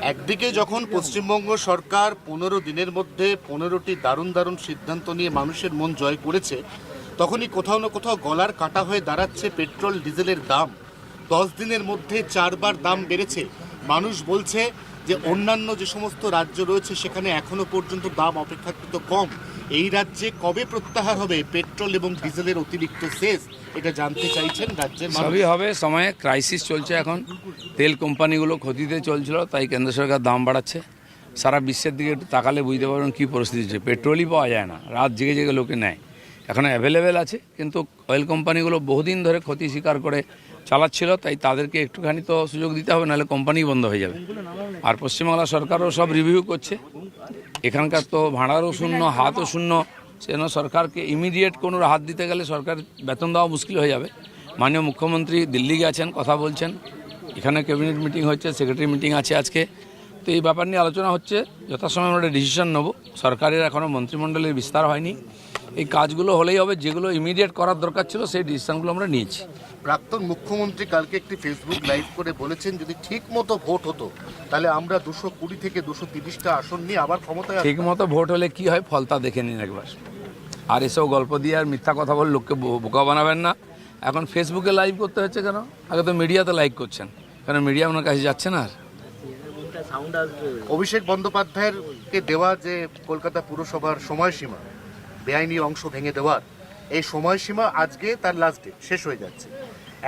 একদিকে যখন পশ্চিমবঙ্গ সরকার 15 দিনের মধ্যে 15টি দারুণ দারুণ সিদ্ধান্ত নিয়ে মানুষের মন জয় করেছে, তখনই কোথাও না কোথাও গলার কাটা হয়ে দাঁড়াচ্ছে পেট্রোল ডিজেলের দাম। 10 দিনের মধ্যে 4 বার দাম বেড়েছে। মানুষ বলছে যে অন্যান্য যে সমস্ত রাজ্য রয়েছে সেখানে এখনো পর্যন্ত দাম অপেক্ষাকৃত কম। এই রাজ্যে কবে প্রত্যাহার হবে পেট্রোল এবং ডিজেলের অতিরিক্ত সেস, এটা জানতে চাইছেন রাজ্যের মানুষ। সবই হবে, সময়ে ক্রাইসিস চলছে। এখন তেল কোম্পানিগুলো ক্ষতিতে চলছিল, তাই কেন্দ্র সরকার দাম বাড়াচ্ছে। সারা বিশ্বের দিকে একটু তাকালে বুঝতে পারবেন কী পরিস্থিতি হচ্ছে। পেট্রোলই পাওয়া যায় না, রাত জেগে জেগে লোকে নেয়। এখন অ্যাভেলেবেল আছে, কিন্তু অয়েল কোম্পানিগুলো বহুদিন ধরে ক্ষতি স্বীকার করে চালাচ্ছিল, তাই তাদেরকে একটুখানি তো সুযোগ দিতে হবে, নাহলে কোম্পানি বন্ধ হয়ে যাবে। আর পশ্চিমবাংলা সরকারও সব রিভিউ করছে। এখানকার তো ভাড়ারও শূন্য, হাতও শূন্য। সেজন্য সরকারকে ইমিডিয়েট কোনো হাত দিতে গেলে সরকার বেতন দেওয়া মুশকিল হয়ে যাবে। মাননীয় মুখ্যমন্ত্রী দিল্লি গেছেন, কথা বলছেন। এখানে ক্যাবিনেট মিটিং হচ্ছে, সেক্রেটারি মিটিং আছে আজকে। তো এই ব্যাপার নিয়ে আলোচনা হচ্ছে। যথাসময় আমরা ডিসিশন নেব। সরকারের এখনও মন্ত্রিমণ্ডলের বিস্তার হয়নি। এই কাজগুলো হলেই হবে, যেগুলো ইমিডিয়েট করার দরকার ছিল সেই ডিসিশনগুলো আমরা নিয়েছি। প্রাক্তন মুখ্যমন্ত্রী কালকে একটি ফেসবুক লাইভ করে বলেছেন, যদি ঠিক মতো ভোট হতো তাহলে আমরা 220 থেকে 230টা আসন নিয়ে আবার ক্ষমতায় ঠিক মতো ভোট হলে কি হয় ফল তা দেখে নিন একবার। আর এসব গল্প দিয়ে আর মিথ্যা কথা বলে লোককে বোকা বানাবেন না। এখন ফেসবুকে লাইভ করতে হচ্ছে কেন? আগে তো মিডিয়াতে লাইভ করছেন, কারণ মিডিয়া আপনার কাছে যাচ্ছে না। আর অভিষেক বন্দ্যোপাধ্যায়ের কে দেওয়া যে কলকাতা পুরসভার সময়সীমা, বেআইনি অংশ ভেঙে দেওয়ার এই সময়সীমা আজকে তার লাস্ট ডেট শেষ হয়ে যাচ্ছে।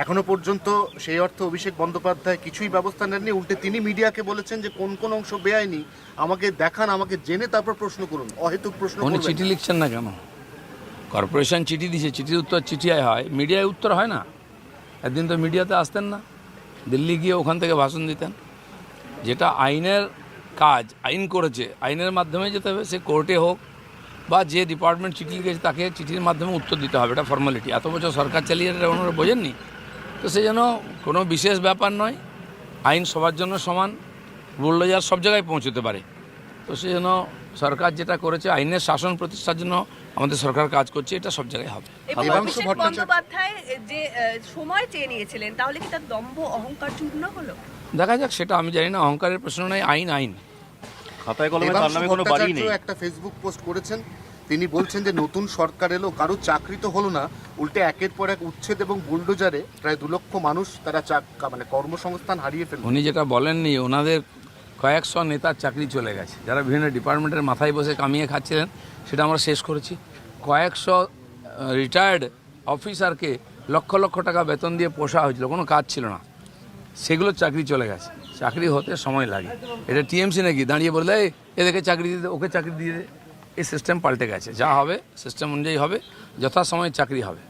এখনো পর্যন্ত সেই অর্থে অভিষেক বন্দ্যোপাধ্যায় কিছুই ব্যবস্থা নেননি। উল্টে তিনি মিডিয়াকে বলেছেন যে কোন কোন অংশ বেআইনি আমাকে দেখান, আমাকে জেনে তারপর প্রশ্ন করুন, অহেতুক প্রশ্ন উনি করবেন চিঠি না। লিখছেন না কেন? কর্পোরেশন চিঠি দিয়েছে, চিঠির উত্তর চিঠিয়ায় হয়, মিডিয়ায় উত্তর হয় না। একদিন তো মিডিয়াতে আসতেন না, দিল্লি গিয়ে ওখান থেকে ভাষণ দিতেন। যেটা আইনের কাজ, আইন করেছে, আইনের মাধ্যমে যেতে হবে। সে কোর্টে হোক বা যে ডিপার্টমেন্ট চিঠি লিখেছে তাকে চিঠির মাধ্যমে উত্তর দিতে হবে। এটা ফর্মালিটি। এত বছর সরকার চালিয়ে এটা ওনারা বোঝেননি। তো সেই জন্য কোনো বিশেষ ব্যাপার নয়। আইন সবার জন্য সমান, বুলডোজার সব জায়গায় পৌঁছতে পারে। তো সেই জন্য সরকার যেটা করেছে, আইনের শাসন প্রতিষ্ঠার জন্য আমাদের সরকার কাজ করছে, এটা সব জায়গায় হবে। দেবাংশু ভট্টাচার্য বন্দ্যোপাধ্যায় যে সময় চেয়ে নিয়েছিলেন, তাহলে কি তার দম্ভ অহংকার চূর্ণ হলো? দেখা যাক, সেটা আমি জানি না। অহংকারের প্রশ্ন নাই, আইন আইন। খাতায় কলমে তার দেবাংশু নামে কোনো বাড়ি নেই। ভট্টাচার্য একটা ফেসবুক পোস্ট করেছেন। তিনি বলছেন যে নতুন সরকার এলো, কারো চাকরি তো হলো না, উল্টে একের পর এক উচ্ছেদ এবং বুলডোজারে প্রায় 2 লক্ষ মানুষ তারা কর্মসংস্থান হারিয়ে ফেলল। উনি যেটা বলেননি, ওনাদের কয়েকশো নেতার চাকরি চলে গেছে, যারা বিভিন্ন ডিপার্টমেন্টের মাথায় বসে কামিয়ে খাচ্ছিলেন। সেটা আমরা শেষ করেছি। কয়েকশো রিটায়ার্ড অফিসারকে লক্ষ লক্ষ টাকা বেতন দিয়ে পোষা হয়েছিল, কোনো কাজ ছিল না, সেগুলোর চাকরি চলে গেছে। চাকরি হতে সময় লাগে। এটা টিএমসি নাকি দাঁড়িয়ে বললে এদেরকে চাকরি দিতে, ওকে চাকরি দিয়ে, এই সিস্টেম পাল্টে গেছে। যা হবে সিস্টেম অনুযায়ী হবে, যথাসময়ে চাকরি হবে।